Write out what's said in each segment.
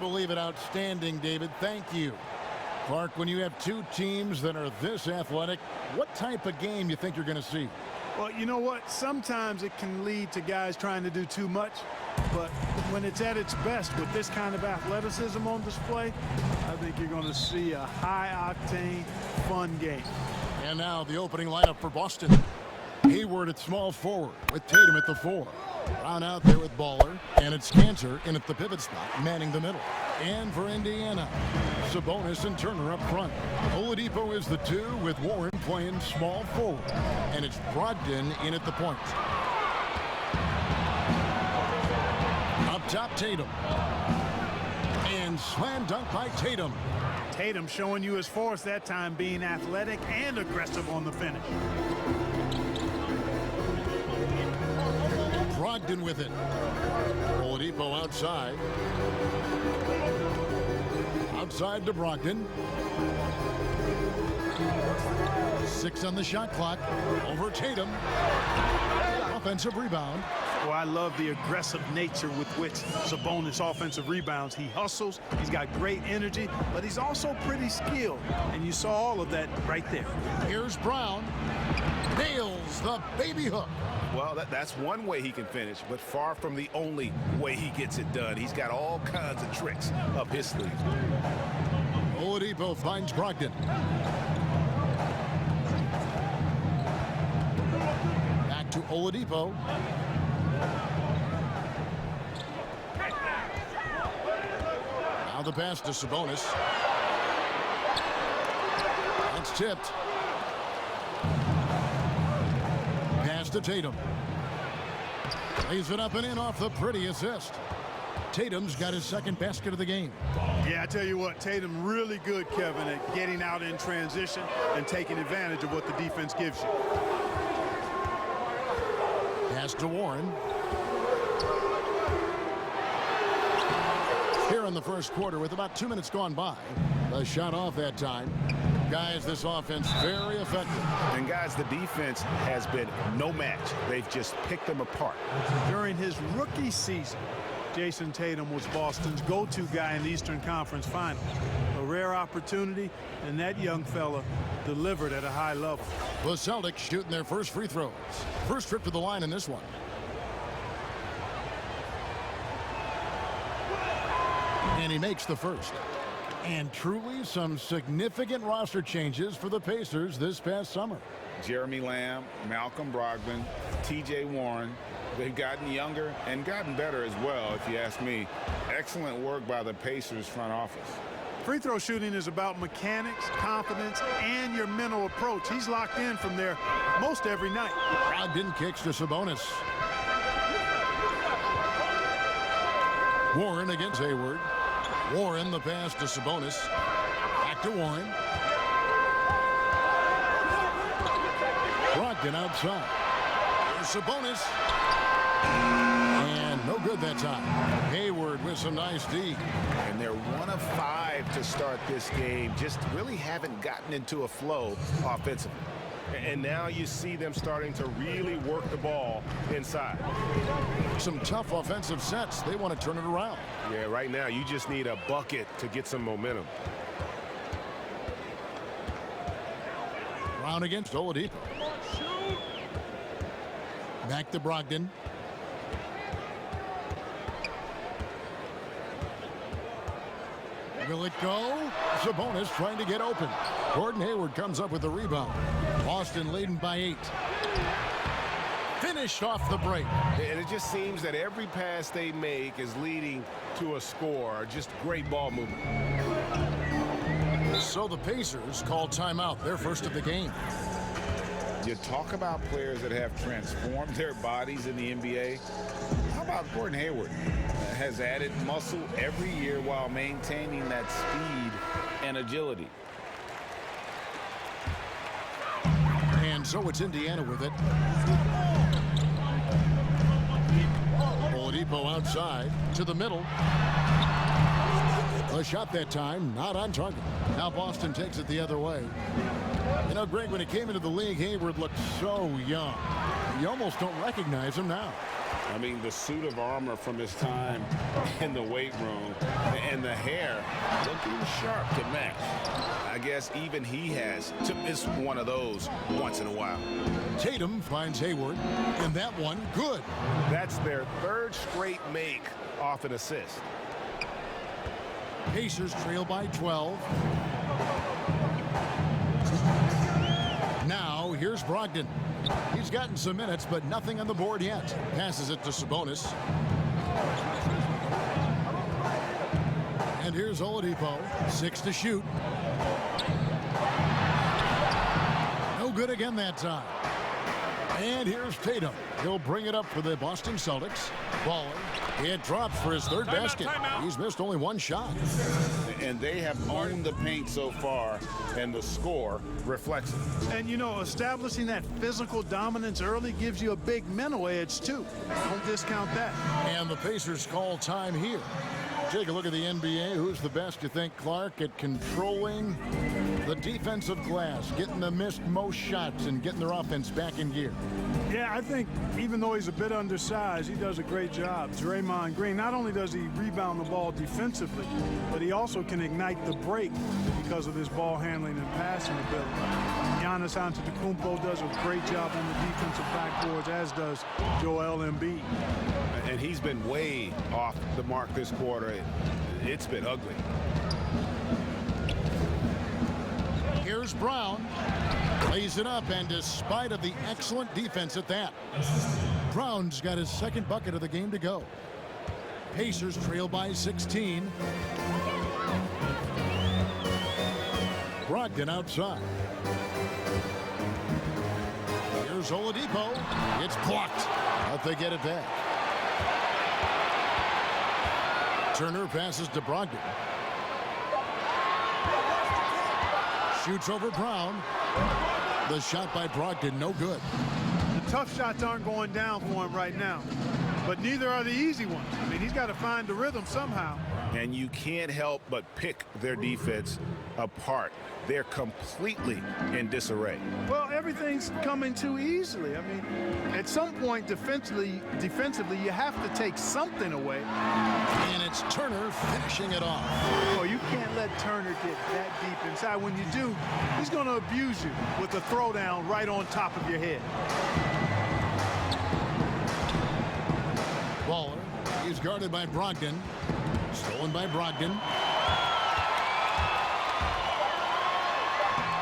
believe it. Outstanding, David. Thank you. Clark, when you have two teams that are this athletic, what type of game you think you're going to see? Well, you know what? Sometimes it can lead to guys trying to do too much. But when it's at its best with this kind of athleticism on display, I think you're going to see a high-octane, fun game. And now the opening lineup for Boston. Hayward at small forward with Tatum at the 4. Brown out there with Baller, and it's Cantor in at the pivot spot, manning the middle. And for Indiana, Sabonis and Turner up front. Oladipo is the 2 with Warren playing small forward. And it's Brogdon in at the point. Up top, Tatum. And slam dunk by Tatum. Tatum showing you his force that time, being athletic and aggressive on the finish. Brogdon with it. Oladipo outside. Outside to Brogdon. 6 on the shot clock. Over Tatum. Offensive rebound. Well, I love the aggressive nature with which Sabonis offensive rebounds. He hustles, he's got great energy, but he's also pretty skilled. And you saw all of that right there. Here's Brown. Nails the baby hook. Well, that's one way he can finish, but far from the only way he gets it done. He's got all kinds of tricks up his sleeve. Oladipo finds Brogdon. Back to Oladipo. Now the pass to Sabonis. It's tipped. Pass to Tatum. Lays it up and in off the pretty assist. Tatum's got his second basket of the game. Yeah, I tell you what, Tatum really good, Kevin, at getting out in transition and taking advantage of what the defense gives you. Pass to Warren. Here in the first quarter with about 2 minutes gone by. A shot off that time. Guys, this offense very effective. And guys, the defense has been no match. They've just picked them apart. During his rookie season, Jason Tatum was Boston's go-to guy in the Eastern Conference Finals. A rare opportunity, and that young fella delivered at a high level. The Celtics shooting their first free throws. First trip to the line in this one. And he makes the first. And truly some significant roster changes for the Pacers this past summer. Jeremy Lamb, Malcolm Brogdon, T.J. Warren. They've gotten younger and gotten better as well, if you ask me. Excellent work by the Pacers front office. Free throw shooting is about mechanics, confidence, and your mental approach. He's locked in from there most every night. Brogdon kicks to Sabonis. Warren against Hayward. Warren the pass to Sabonis. Back to Warren. Brogdon outside. Here's Sabonis. And no good that time. Hayward with some nice D. And they're 1 of 5 to start this game. Just really haven't gotten into a flow offensively. And now you see them starting to really work the ball inside. Some tough offensive sets. They want to turn it around. Yeah, right now you just need a bucket to get some momentum. Brown against Oladipo. Back to Brogdon. Will it go? Sabonis trying to get open. Gordon Hayward comes up with the rebound. Boston leading by 8. Finished off the break. And it just seems that every pass they make is leading to a score. Just great ball movement. So the Pacers call timeout, their first of the game. You talk about players that have transformed their bodies in the NBA. How about Gordon Hayward? Has added muscle every year while maintaining that speed and agility. And so it's Indiana with it. Oladipo outside to the middle. A shot that time, not on target. Now Boston takes it the other way. You know, Greg, when he came into the league, Hayward looked so young. You almost don't recognize him now. I mean, the suit of armor from his time in the weight room and the hair looking sharp to match. I guess even he has to miss one of those once in a while. Tatum finds Hayward, and that one good. That's their third straight make off an assist. Pacers trail by 12. Now here's Brogdon. He's gotten some minutes, but nothing on the board yet. Passes it to Sabonis. And here's Oladipo. 6 to shoot. No good again that time. And here's Tatum. He'll bring it up for the Boston Celtics. Baller. It drops for his third basket. He's missed only one shot. And they have owned the paint so far, and the score reflects it. And, you know, establishing that physical dominance early gives you a big mental edge, too. Don't discount that. And the Pacers call time here. Take a look at the NBA. Who's the best, you think, Clark, at controlling the defensive glass, getting the missed most shots, and getting their offense back in gear? Yeah, I think even though he's a bit undersized, he does a great job. Draymond Green, not only does he rebound the ball defensively, but he also can ignite the break because of his ball handling and passing ability. Giannis Antetokounmpo does a great job on the defensive backboards, as does Joel Embiid. And he's been way off the mark this quarter. It's been ugly. Here's Brown. Lays it up, and despite of the excellent defense at that, Brown's got his second bucket of the game to go. Pacers trail by 16. Brogdon outside. Here's Oladipo. It's blocked, but they get it back. Turner passes to Brogdon. Shoots over Brown. The shot by Brogdon, no good. The tough shots aren't going down for him right now, but neither are the easy ones. I mean, he's got to find the rhythm somehow. And you can't help but pick their defense apart. They're completely in disarray. Well, everything's coming too easily. I mean, at some point defensively, you have to take something away. And it's Turner finishing it off. Oh, you can't let Turner get that deep inside. When you do, he's going to abuse you with a throwdown right on top of your head. Baller. He's guarded by Brogdon. Stolen by Brogdon.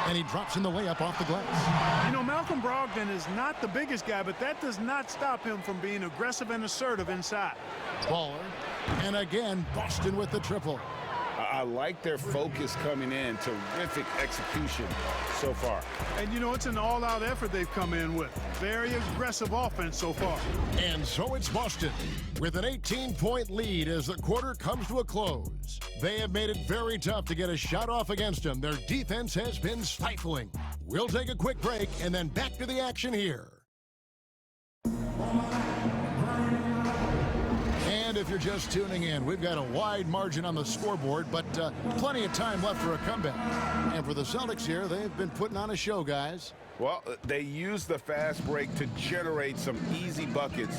And he drops in the layup off the glass. You know, Malcolm Brogdon is not the biggest guy, but that does not stop him from being aggressive and assertive inside. Baller. And again, Boston with the triple. I like their focus coming in. Terrific execution so far. And, you know, it's an all-out effort they've come in with. Very aggressive offense so far. And so it's Boston with an 18-point lead as the quarter comes to a close. They have made it very tough to get a shot off against them. Their defense has been stifling. We'll take a quick break and then back to the action here. And if you're just tuning in, we've got a wide margin on the scoreboard, but plenty of time left for a comeback. And for the Celtics here, they've been putting on a show, guys. Well, they used the fast break to generate some easy buckets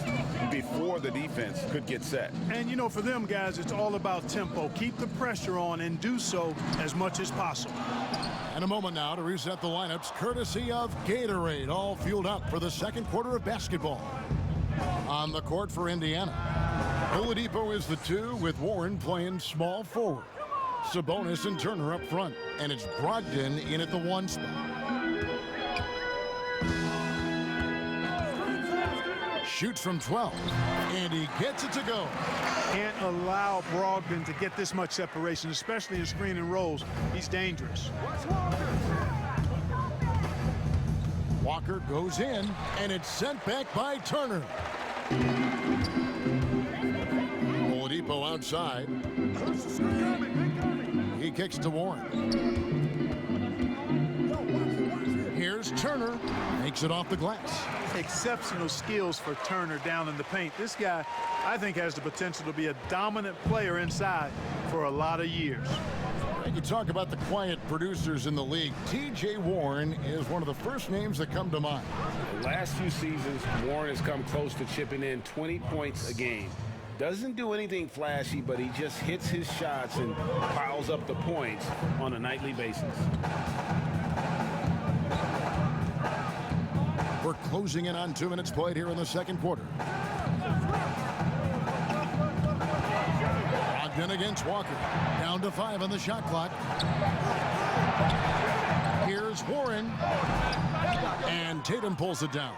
before the defense could get set. And, you know, for them guys, it's all about tempo. Keep the pressure on and do so as much as possible. And a moment now to reset the lineups, courtesy of Gatorade, all fueled up for the second quarter of basketball. On the court for Indiana, Oladipo is the 2 with Warren playing small forward. Sabonis and Turner up front, and it's Brogdon in at the 1 spot. Shoots from 12, and he gets it to go. Can't allow Brogdon to get this much separation, especially in screen and rolls. He's dangerous. Walker goes in, and it's sent back by Turner. Oladipo outside. He kicks to Warren. Here's Turner. Makes it off the glass. Exceptional skills for Turner down in the paint. This guy, I think, has the potential to be a dominant player inside for a lot of years. You talk about the quiet producers in the league. T.J. Warren is one of the first names that come to mind. The last few seasons, Warren has come close to chipping in 20 points a game. Doesn't do anything flashy, but he just hits his shots and piles up the points on a nightly basis. We're closing in on 2 minutes played here in the second quarter. Ogden against Walker. Down to 5 on the shot clock. Here's Warren. And Tatum pulls it down.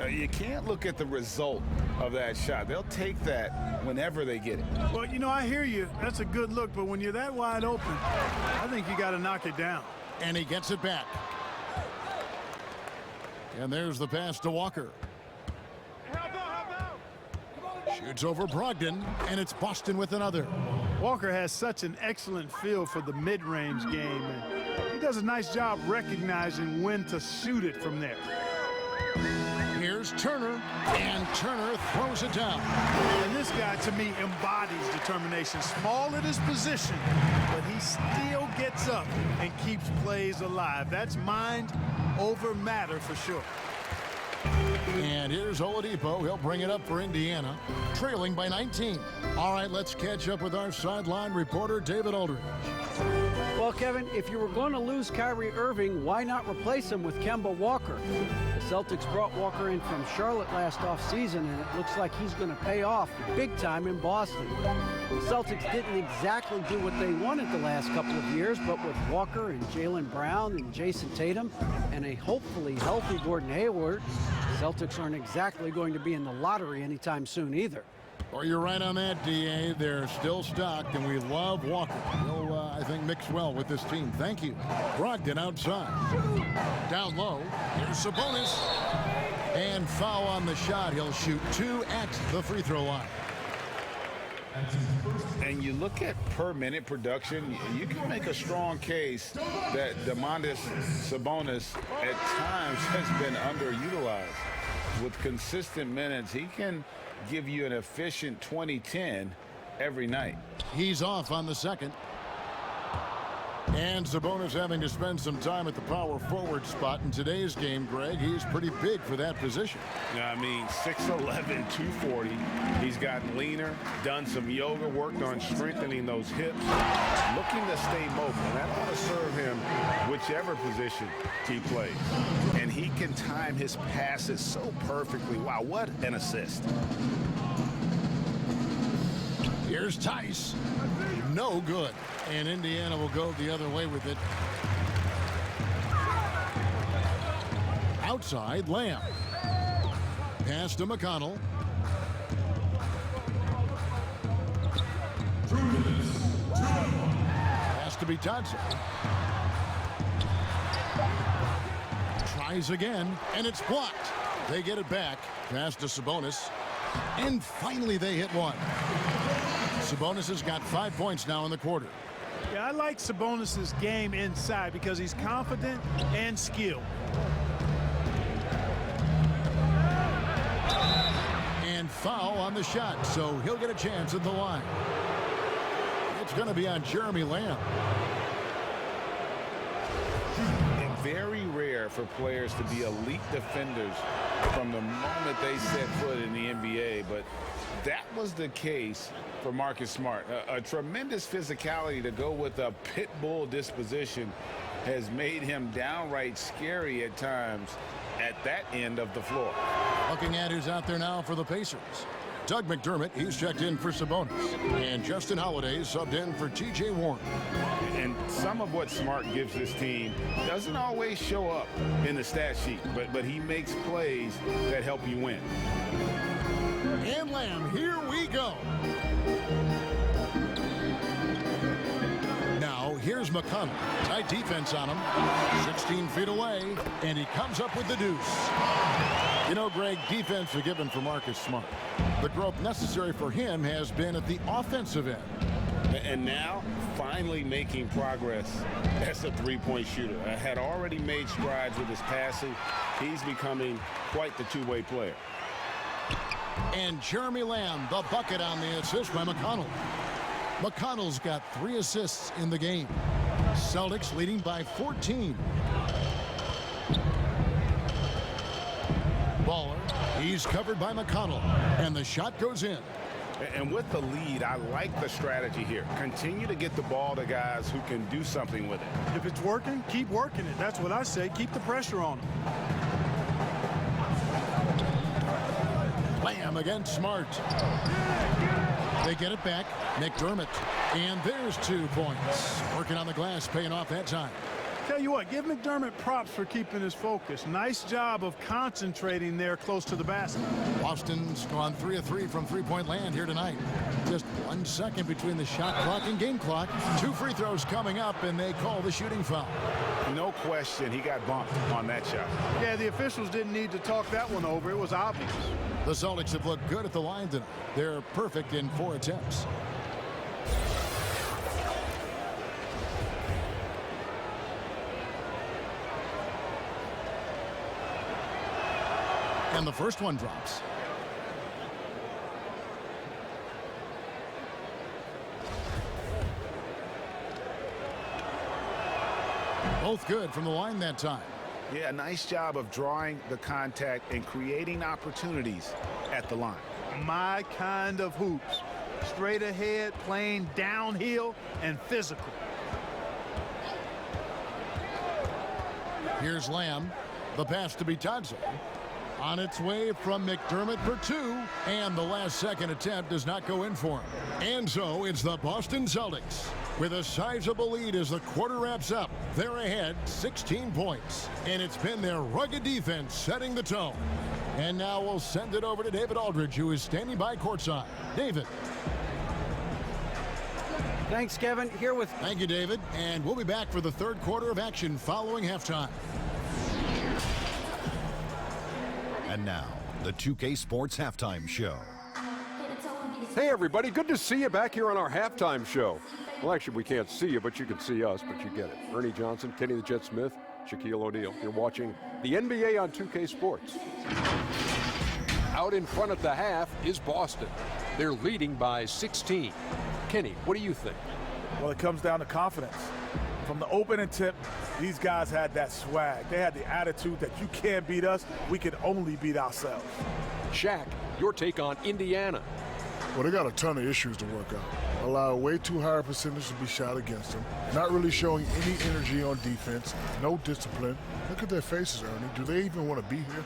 You can't look at the result of that shot. They'll take that whenever they get it. Well, you know, I hear you. That's a good look, but when you're that wide open, I think you got to knock it down. And he gets it back. And there's the pass to Walker. Shoots over Brogdon, and it's Boston with another. Walker has such an excellent feel for the mid-range game, and he does a nice job recognizing when to shoot it from there. Here's Turner, and Turner throws it down. And this guy, to me, embodies determination. Small at his position, but he still gets up and keeps plays alive. That's mind over matter for sure. And here's Oladipo. He'll bring it up for Indiana, trailing by 19. All right, let's catch up with our sideline reporter, David Aldridge. Well, Kevin, if you were going to lose Kyrie Irving, why not replace him with Kemba Walker? The Celtics brought Walker in from Charlotte last offseason, and it looks like he's going to pay off big time in Boston. The Celtics didn't exactly do what they wanted the last couple of years, but with Walker and Jaylen Brown and Jason Tatum and a hopefully healthy Gordon Hayward, the Celtics aren't exactly going to be in the lottery anytime soon either. Well, you're right on that, D.A. They're still stocked, and we love Walker. He'll, I think, mix well with this team. Thank you. Brogdon outside. Down low. Here's Sabonis. And foul on the shot. He'll shoot 2 at the free throw line. And you look at per-minute production, you can make a strong case that Domantas Sabonis at times has been underutilized. With consistent minutes, he can give you an efficient 20-10 every night. He's off on the second. And Sabonis having to spend some time at the power forward spot in today's game, Greg. He's pretty big for that position. Yeah, I mean, 6'11", 240. He's gotten leaner, done some yoga, worked on strengthening those hips, looking to stay mobile. And that ought to serve him whichever position he plays. And he can time his passes so perfectly. Wow, what an assist. Here's Tice. No good. And Indiana will go the other way with it. Outside, Lamb. Pass to McConnell. Has to be Dodson. Tries again, and it's blocked. They get it back. Pass to Sabonis. And finally they hit one. Sabonis has got 5 points now in the quarter. Yeah, I like Sabonis' game inside because he's confident and skilled. And foul on the shot, so he'll get a chance at the line. It's going to be on Jeremy Lamb. Very rare for players to be elite defenders from the moment they set foot in the NBA, but that was the case for Marcus Smart. A tremendous physicality to go with a pit bull disposition has made him downright scary at times at that end of the floor. Looking at who's out there now for the Pacers. Doug McDermott, he's checked in for Sabonis. And Justin Holiday subbed in for T.J. Warren. And some of what Smart gives this team doesn't always show up in the stat sheet, but he makes plays that help you win. And Lamb, here we go. Now, here's McConnell. Tight defense on him. 16 feet away, and he comes up with the deuce. You know, Greg, defense forgiven for Marcus Smart. The growth necessary for him has been at the offensive end. And now, finally making progress as a three-point shooter. Had already made strides with his passing. He's becoming quite the two-way player. And Jeremy Lamb, the bucket on the assist by McConnell. McConnell's got 3 assists in the game. Celtics leading by 14. Baller, he's covered by McConnell, and the shot goes in. And with the lead, I like the strategy here. Continue to get the ball to guys who can do something with it. If it's working, keep working it. That's what I say. Keep the pressure on them. Bam against Smart. They get it back. McDermott. And there's 2 points. Working on the glass, paying off that time. Tell you what, give McDermott props for keeping his focus. Nice job of concentrating there close to the basket. Boston's gone 3 of 3 from three-point land here tonight. Just 1 second between the shot clock and game clock. 2 free throws coming up, and they call the shooting foul. No question, he got bumped on that shot. Yeah, the officials didn't need to talk that one over. It was obvious. The Celtics have looked good at the line tonight. They're perfect in 4 attempts. And the first one drops. Both good from the line that time. Yeah, nice job of drawing the contact and creating opportunities at the line. My kind of hoops. Straight ahead, playing downhill, and physical. Here's Lamb. The pass to Bitadze. On its way from McDermott for 2, and the last-second attempt does not go in for him. And so it's the Boston Celtics with a sizable lead as the quarter wraps up. They're ahead 16 points, and it's been their rugged defense setting the tone. And now we'll send it over to David Aldridge, who is standing by courtside. David. Thanks, Kevin. Here with... Thank you, David. And we'll be back for the third quarter of action following halftime. And now, the 2K Sports Halftime Show. Hey, everybody. Good to see you back here on our halftime show. Well, actually, we can't see you, but you can see us, but you get it. Ernie Johnson, Kenny the Jet Smith, Shaquille O'Neal. You're watching the NBA on 2K Sports. Out in front at the half is Boston. They're leading by 16. Kenny, what do you think? Well, it comes down to confidence. From the opening tip, these guys had that swag. They had the attitude that you can't beat us, we can only beat ourselves. Shaq, your take on Indiana. Well, they got a ton of issues to work out. Allow way too high a percentage to be shot against them. Not really showing any energy on defense. No discipline. Look at their faces, Ernie. Do they even want to be here?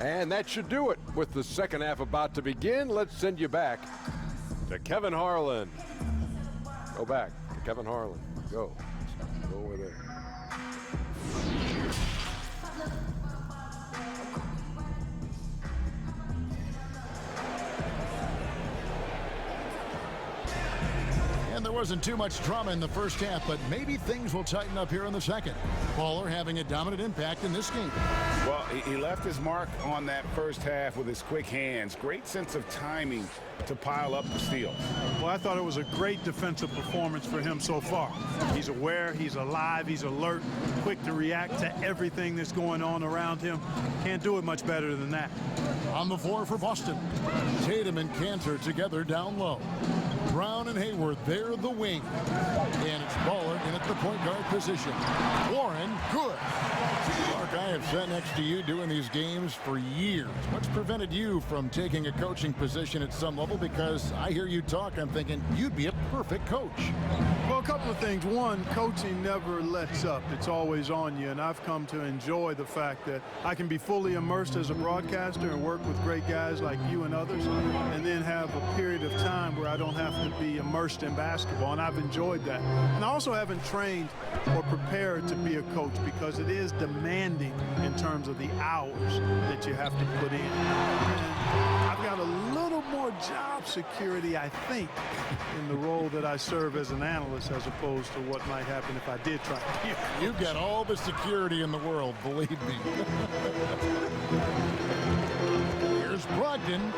And that should do it. With the second half about to begin, let's send you back to Kevin Harlan. Go back to Kevin Harlan. Go. Go over there. And there wasn't too much drama in the first half, but maybe things will tighten up here in the second. Baller having a dominant impact in this game. Well, he left his mark on that first half with his quick hands. Great sense of timing to pile up the steals. Well, I thought it was a great defensive performance for him so far. He's aware, he's alive, he's alert, quick to react to everything that's going on around him. Can't do it much better than that. On the floor for Boston, Tatum and Cantor together down low. Brown and Hayward, they're the wing. And it's Baller in at the point guard position. Warren, good. Mark, I have sat next to you doing these games for years. What's prevented you from taking a coaching position at some level? Because I hear you talk, I'm thinking you'd be a perfect coach. Well, a couple of things. One, coaching never lets up. It's always on you, and I've come to enjoy the fact that I can be fully immersed as a broadcaster and work with great guys like you and others, and then have a period of time where I don't have to be immersed in basketball, and I've enjoyed that. And I also haven't trained or prepared to be a coach because it is demanding in terms of the hours that you have to put in. And I've got a little more job security, I think, in the role that I serve as an analyst as opposed to what might happen if I did try to be a coach. You've got all the security in the world, believe me. Here's Brogdon.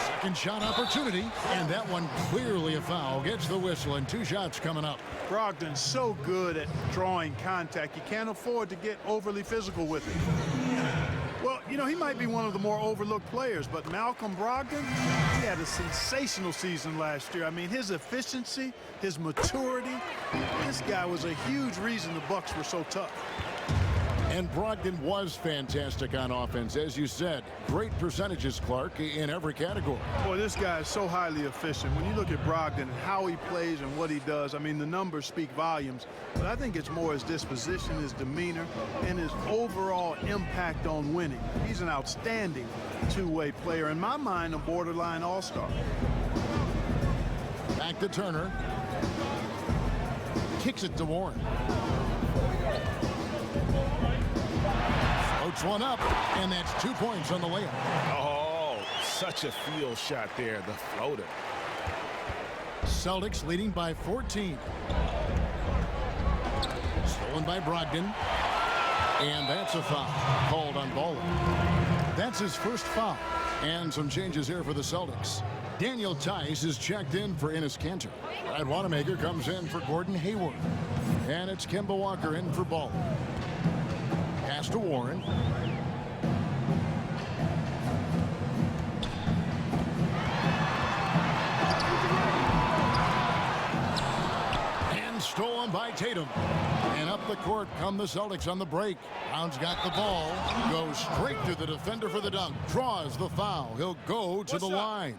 Second shot opportunity, and that one clearly a foul. Gets the whistle, and 2 shots coming up. Brogdon's so good at drawing contact. You can't afford to get overly physical with him. Well, you know, he might be one of the more overlooked players, but Malcolm Brogdon, he had a sensational season last year. I mean, his efficiency, his maturity, this guy was a huge reason the Bucks were so tough. And Brogdon was fantastic on offense, as you said. Great percentages, Clark, in every category. Boy, this guy is so highly efficient. When you look at Brogdon and how he plays and what he does, I mean, the numbers speak volumes. But I think it's more his disposition, his demeanor, and his overall impact on winning. He's an outstanding two-way player. In my mind, a borderline all-star. Back to Turner. Kicks it to Warren. Floats one up, and that's 2 points on the layup. Oh, such a field shot there, the floater. Celtics leading by 14. Stolen by Brogdon. And that's a foul called on Bowler. That's his first foul. And some changes here for the Celtics. Daniel Tice is checked in for Enes Kanter. Brad Wanamaker comes in for Gordon Hayward. And it's Kemba Walker in for Ball. Pass to Warren. And stolen by Tatum. And up the court come the Celtics on the break. Brown's got the ball. Goes straight to the defender for the dunk. Draws the foul. He'll go to the line.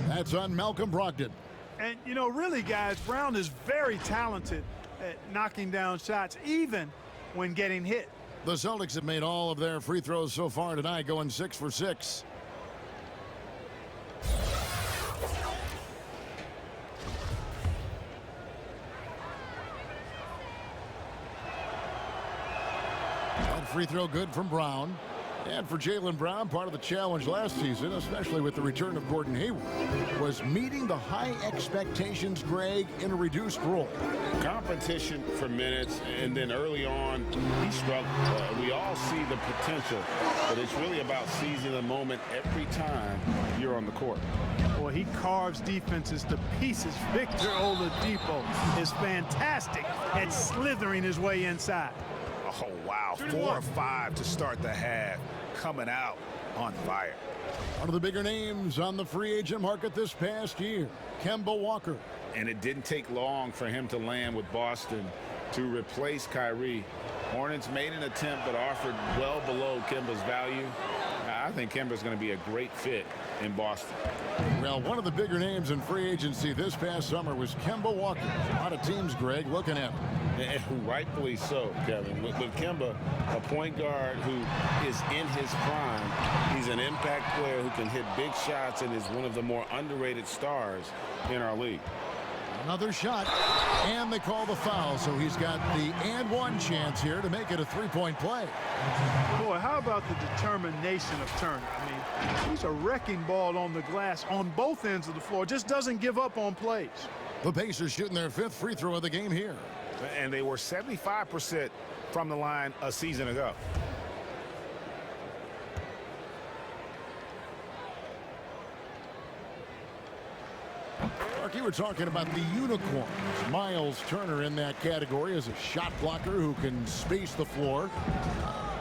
That's on Malcolm Brogdon. And, you know, really, guys, Brown is very talented at knocking down shots, even when getting hit. The Celtics have made all of their free throws so far tonight, going 6 for 6. That free throw good from Brown. And for Jaylen Brown, part of the challenge last season, especially with the return of Gordon Hayward, was meeting the high expectations, Greg, in a reduced role. Competition for minutes, and then early on, he struggled. We all see the potential, but it's really about seizing the moment every time you're on the court. Boy, he carves defenses to pieces. Victor Oladipo is fantastic at slithering his way inside. Oh, wow. 4 or 5 to start the half. Coming out on fire. One of the bigger names on the free agent market this past year, Kemba Walker. And it didn't take long for him to land with Boston to replace Kyrie. Hornets made an attempt but offered well below Kemba's value. I think Kemba's going to be a great fit in Boston. Well, one of the bigger names in free agency this past summer was Kemba Walker. A lot of teams, Greg, looking at him. And rightfully so, Kevin. With Kemba, a point guard who is in his prime, he's an impact player who can hit big shots and is one of the more underrated stars in our league. Another shot, and they call the foul, so he's got the and one chance here to make it a three-point play. Boy, how about the determination of Turner? I mean, he's a wrecking ball on the glass on both ends of the floor, just doesn't give up on plays. The Pacers shooting their 5th free throw of the game here. And they were 75% from the line a season ago. Mark, you were talking about the unicorns. Miles Turner in that category as a shot blocker who can space the floor.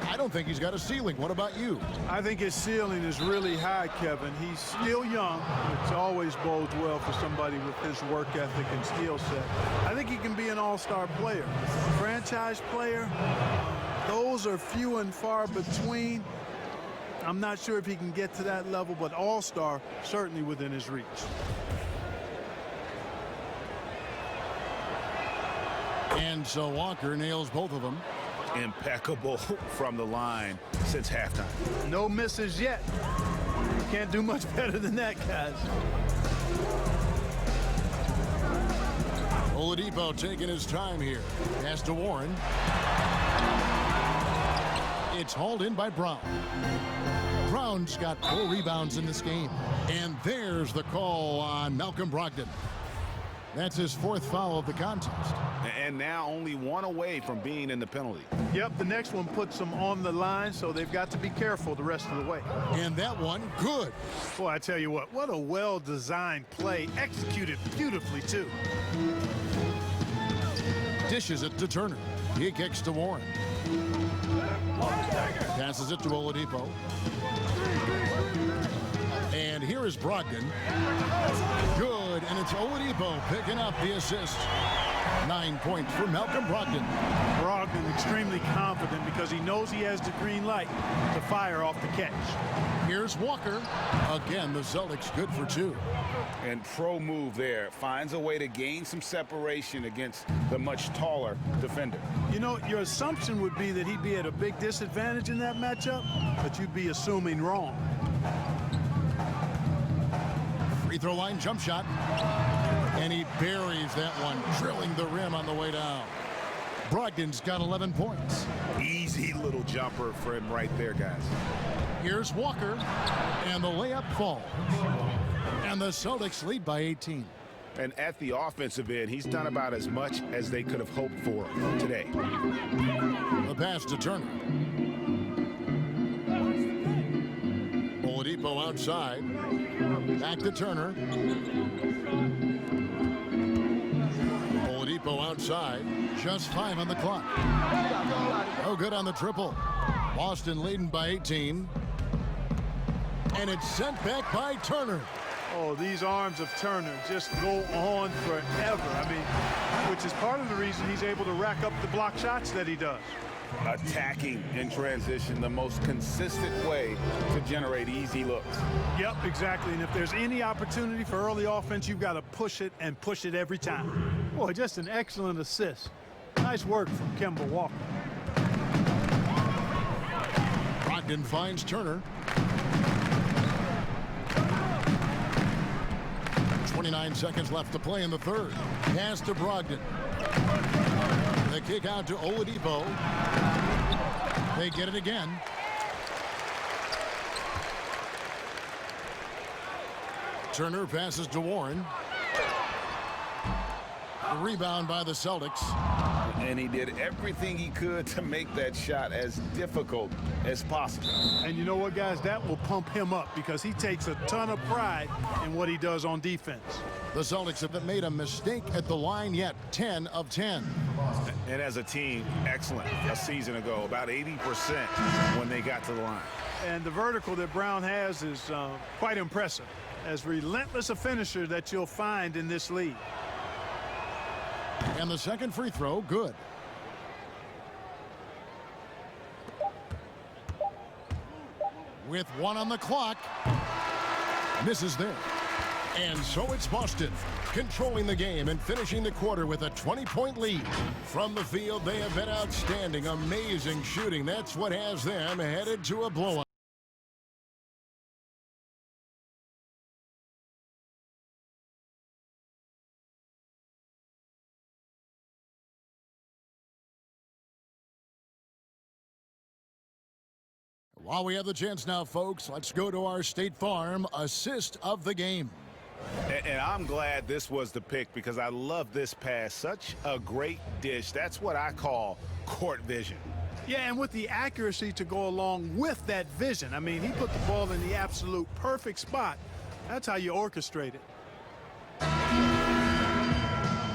I don't think he's got a ceiling. What about you? I think his ceiling is really high, Kevin. He's still young, which always bodes well for somebody with his work ethic and skill set. I think he can be an all-star player. Franchise player, those are few and far between. I'm not sure if he can get to that level, but all-star certainly within his reach. And so Walker nails both of them. Impeccable from the line since halftime. No misses yet. Can't do much better than that, guys. Oladipo taking his time here. Pass to Warren. It's hauled in by Brown. Brown's got 4 rebounds in this game. And there's the call on Malcolm Brogdon. That's his 4th foul of the contest. And now only 1 away from being in the penalty. Yep, the next one puts them on the line, so they've got to be careful the rest of the way. And that one, good. Boy, I tell you what a well-designed play, executed beautifully, too. Dishes it to Turner. He kicks to Warren. Passes it to Oladipo. And here Here is Brogdon. Good, and it's Oladipo picking up the assist. 9 points for Malcolm Brogdon. Brogdon extremely confident because he knows he has the green light to fire off the catch. Here's Walker. Again, the Celtics good for 2. And pro move there. Finds a way to gain some separation against the much taller defender. You know, your assumption would be that he'd be at a big disadvantage in that matchup, but you'd be assuming wrong. Free throw line jump shot. And he buries that one, drilling the rim on the way down. Brogdon's got 11 points. Easy little jumper for him right there, guys. Here's Walker, and the layup falls. And the Celtics lead by 18. And at the offensive end, he's done about as much as they could have hoped for today. The pass to Turner. Oladipo outside. Back to Turner. Oladipo outside. Just 5 on the clock. Oh, good on the triple. Boston leading by 18. And it's sent back by Turner. Oh, these arms of Turner just go on forever. I mean, which is part of the reason he's able to rack up the block shots that he does. Attacking in transition, the most consistent way to generate easy looks. Yep, exactly. And if there's any opportunity for early offense, you've got to push it and push it every time. Boy, just an excellent assist. Nice work from Kemba Walker. Brogdon finds Turner. 29 seconds left to play in the third. Pass to Brogdon. The kick out to Oladipo. They get it again. Turner passes to Warren. The rebound by the Celtics. And he did everything he could to make that shot as difficult as possible. And you know what, guys? That will pump him up because he takes a ton of pride in what he does on defense. The Celtics haven't made a mistake at the line yet. 10 of 10. And as a team, excellent. A season ago, about 80% when they got to the line. And the vertical that Brown has is quite impressive. As relentless a finisher that you'll find in this league. And the second free throw, good. With 1 on the clock. Misses there. And so it's Boston controlling the game and finishing the quarter with a 20-point lead. From the field, they have been outstanding. Amazing shooting. That's what has them headed to a blowout. While we have the chance now, folks, let's go to our State Farm assist of the game. And I'm glad this was the pick because I love this pass. Such a great dish. That's what I call court vision. Yeah, and with the accuracy to go along with that vision. I mean, he put the ball in the absolute perfect spot. That's how you orchestrate it.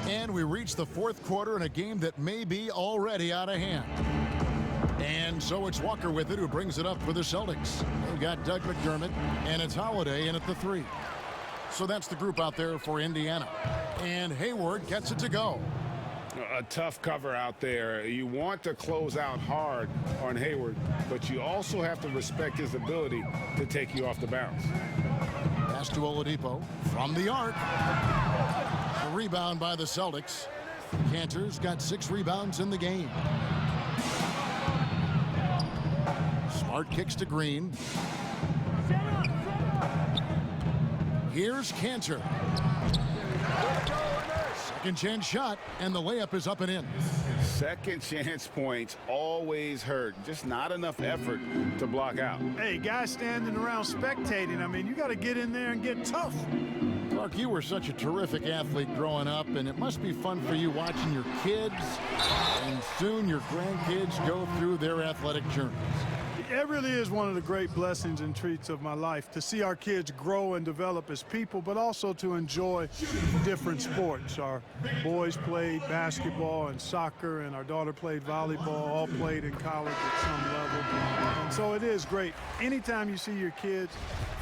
And we reach the fourth quarter in a game that may be already out of hand. And so it's Walker with it who brings it up for the Celtics. They've got Doug McDermott, and it's Holiday in at the 3. So that's the group out there for Indiana. And Hayward gets it to go. A tough cover out there. You want to close out hard on Hayward, but you also have to respect his ability to take you off the bounce. Pass to Oladipo from the arc. A rebound by the Celtics. Cantor's got 6 rebounds in the game. Smart kicks to Green. Here's Cantor. Second chance shot, and the layup is up and in. Second chance points always hurt. Just not enough effort to block out. Hey, guys standing around spectating, I mean, you got to get in there and get tough. Clark, you were such a terrific athlete growing up, and it must be fun for you watching your kids and soon your grandkids go through their athletic journeys. It really is one of the great blessings and treats of my life to see our kids grow and develop as people, but also to enjoy different sports. Our boys played basketball and soccer, and our daughter played volleyball, all played in college at some level. And so it is great. Anytime you see your kids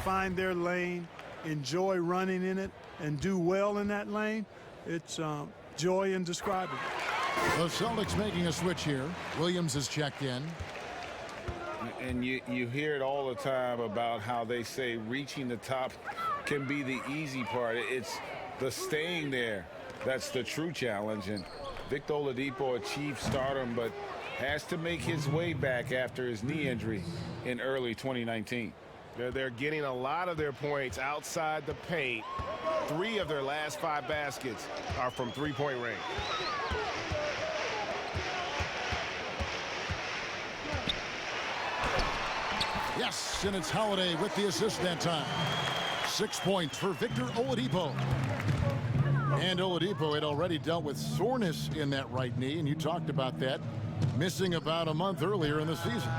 find their lane, enjoy running in it and do well in that lane, it's joy indescribable. The Celtics making a switch here. Williams is checked in. And you hear it all the time about how they say reaching the top can be the easy part. It's the staying there that's the true challenge. And Victor Oladipo achieved stardom, but has to make his way back after his knee injury in early 2019. They're getting a lot of their points outside the paint. 3 of their last 5 baskets are from three-point range. Yes, and it's Holiday with the assist that time. 6 points for Victor Oladipo. And Oladipo had already dealt with soreness in that right knee, and you talked about that, missing about a month earlier in the season.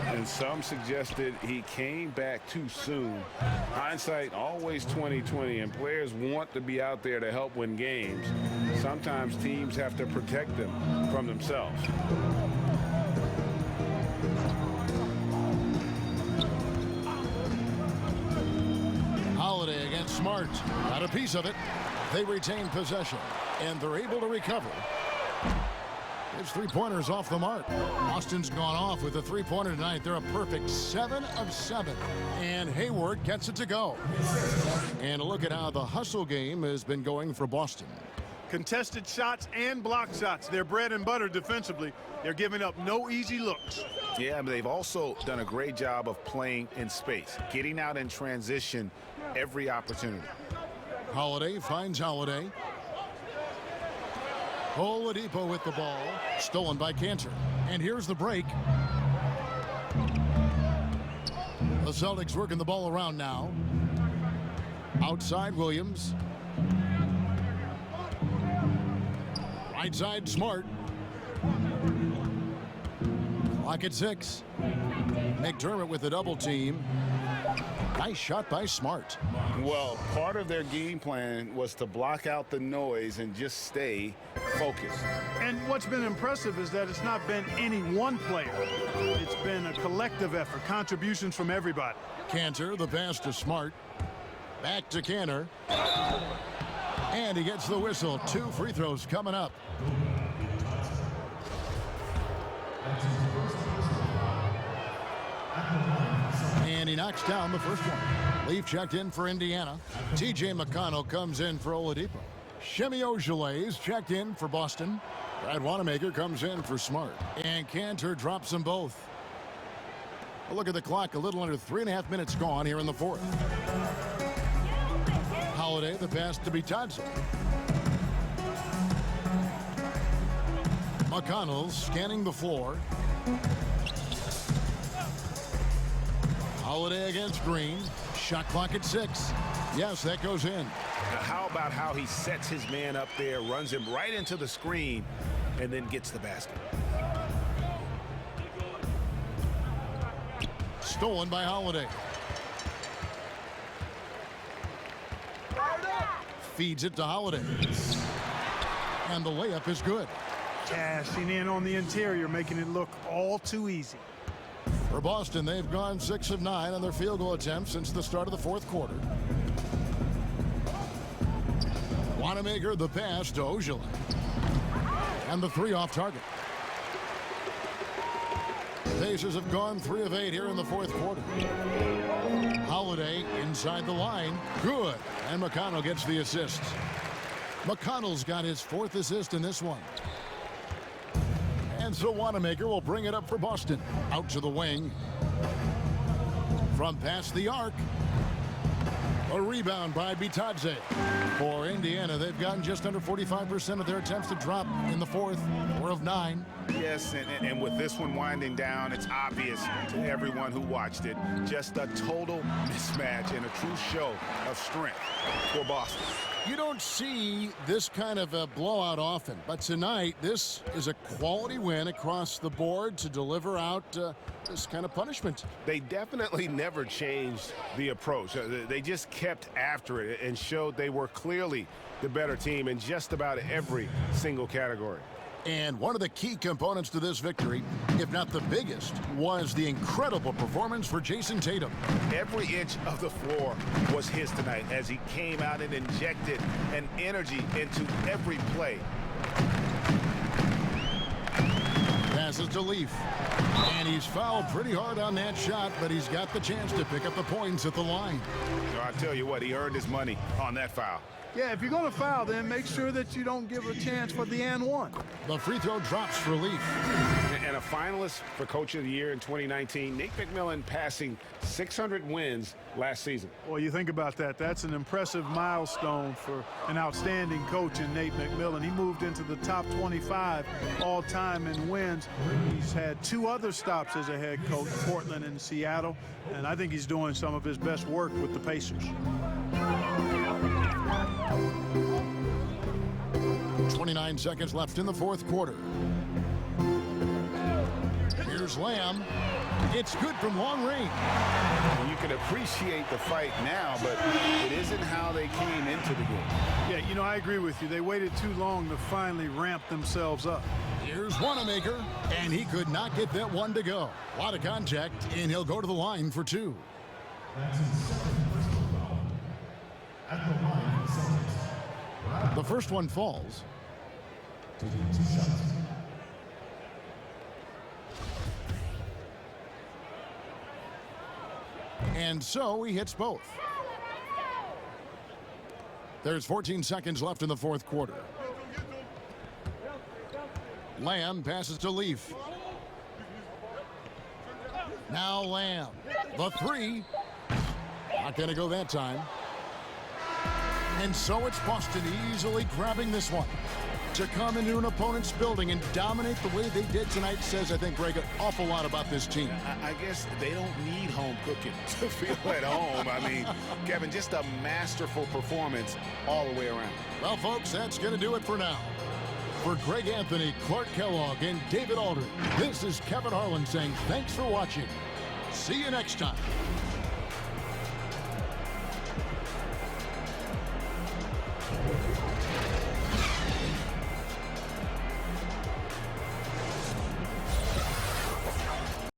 And some suggested he came back too soon. Hindsight always 20/20, and players want to be out there to help win games. Sometimes teams have to protect them from themselves. Holiday against Smart. Got a piece of it. They retain possession, and they're able to recover. His three-pointers off the mark. Boston's gone off with a three-pointer tonight. They're a perfect 7 of 7. And Hayward gets it to go. And a look at how the hustle game has been going for Boston. Contested shots and block shots. They're bread and butter defensively. They're giving up no easy looks. Yeah, but they've also done a great job of playing in space, getting out in transition every opportunity. Holiday finds Holiday. Oladipo with the ball. Stolen by Cantor. And here's the break. The Celtics working the ball around now. Outside Williams. Right side Smart. Clock at 6. McDermott with the double team. Nice shot by Smart. Well, part of their game plan was to block out the noise and just stay focused. And what's been impressive is that it's not been any one player. It's been a collective effort, contributions from everybody. Cantor, the pass to Smart. Back to Cantor. And he gets the whistle. 2 free throws coming up. And he knocks down the first one. Leaf checked in for Indiana. TJ McConnell comes in for Oladipo. Shemi Ojeley's checked in for Boston. Brad Wanamaker comes in for Smart. And Cantor drops them both. A look at the clock. A little under 3.5 minutes gone here in the fourth. Holiday, the pass to Bitadze. McConnell scanning the floor. Holiday against Green. Shot clock at 6. Yes, that goes in. How about how he sets his man up there, runs him right into the screen, and then gets the basket. Stolen by Holiday. Feeds it to Holiday. And the layup is good. Cashing in on the interior, making it look all too easy. For Boston, they've gone 6 of 9 on their field goal attempts since the start of the fourth quarter. Wanamaker the pass to Ojeley. And the 3 off target. Pacers have gone 3 of 8 here in the fourth quarter. Holiday inside the line. Good. And McConnell gets the assist. McConnell's got his 4th assist in this one. And so Wanamaker will bring it up for Boston. Out to the wing. From past the arc. A rebound by Bitadze. For Indiana, they've gotten just under 45% of their attempts to drop in the fourth. 4 of 9. Yes, and with this one winding down, it's obvious to everyone who watched it. Just a total mismatch and a true show of strength for Boston. You don't see this kind of a blowout often, but tonight this is a quality win across the board to deliver out this kind of punishment. They definitely never changed the approach. They just kept after it and showed they were clearly the better team in just about every single category. And one of the key components to this victory, if not the biggest, was the incredible performance for Jason Tatum. Every inch of the floor was his tonight as he came out and injected an energy into every play. Passes to Leaf. And he's fouled pretty hard on that shot, but he's got the chance to pick up the points at the line. So I tell you what, he earned his money on that foul. Yeah, if you're going to foul, then make sure that you don't give a chance for the and one. The free throw drops for Leaf. And a finalist for Coach of the Year in 2019, Nate McMillan passing 600 wins last season. Well, you think about that. That's an impressive milestone for an outstanding coach in Nate McMillan. He moved into the top 25 all-time in wins. He's had 2 other stops as a head coach, Portland and Seattle, and I think he's doing some of his best work with the Pacers. 29 seconds left in the fourth quarter. Here's Lamb. It's good from long range. You can appreciate the fight now, but it isn't how they came into the game. Yeah, you know, I agree with you. They waited too long to finally ramp themselves up. Here's Wanamaker, and he could not get that one to go. A lot of contact, and he'll go to the line for 2. The first one falls. And so he hits both. There's 14 seconds left in the fourth quarter. Lamb passes to Leaf. Now Lamb. The 3. Not going to go that time. And so it's Boston easily grabbing this one. To come into an opponent's building and dominate the way they did tonight says, I think, Greg, an awful lot about this team. I guess they don't need home cooking to feel at home. I mean, Kevin, just a masterful performance all the way around. Well, folks, that's going to do it for now. For Greg Anthony, Clark Kellogg, and David Aldridge, this is Kevin Harlan saying thanks for watching. See you next time.